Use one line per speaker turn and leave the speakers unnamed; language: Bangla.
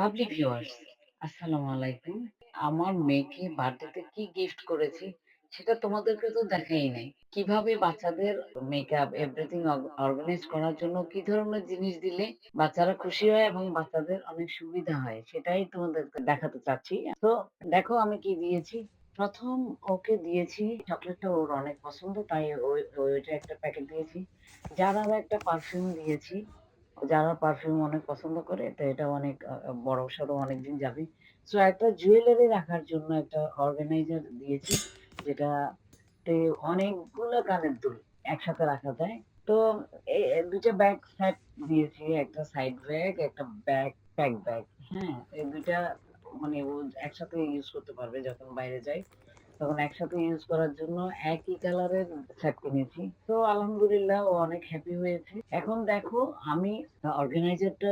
লাভলি ভিউয়ার্স, আসসালামু আলাইকুম। আমার মেয়েকে বার্থডেতে কি গিফট করেছি সেটা তোমাদেরকে তো দেখাই নাই। কিভাবে বাচ্চাদের মেকআপ এভরিথিং অর্গানাইজ করার জন্য কি ধরনের জিনিস দিলে বাচ্চারা খুশি হয় এবং বাচ্চাদের অনেক সুবিধা হয় সেটাই তোমাদেরকে দেখাতে চাচ্ছি। তো দেখো আমি কি দিয়েছি। প্রথম ওকে দিয়েছি চকলেটটা ওর অনেক পছন্দ তাই ওইটা একটা প্যাকেট দিয়েছি। জারার একটা পারফিউম দিয়েছি। যারা পারফিউম অনেক পছন্দ করে তো এটা অনেক বড়সড় অনেকদিন যাবে। সো একটা জুয়েলারি রাখার জন্য একটা অর্গানাইজার দিয়েছি যেটাতে অনেকগুলো কানের দুল একসাথে রাখা যায়। তো ২ টা ব্যাগ সেট দিয়েছি। একটা সাইড ব্যাগ, একটা প্যাক ব্যাগ। হ্যাঁ? এই ২ টা মানে ও একসাথে ইউজ করতে পারবে যখন বাইরে যায়। তখন একসাথে ইউজ করার জন্য একই কালারের সেট কিনেছি। তো আলহামদুলিল্লাহ ও অনেক হ্যাপি হয়েছে। এখন দেখো আমি অর্গানাইজারটা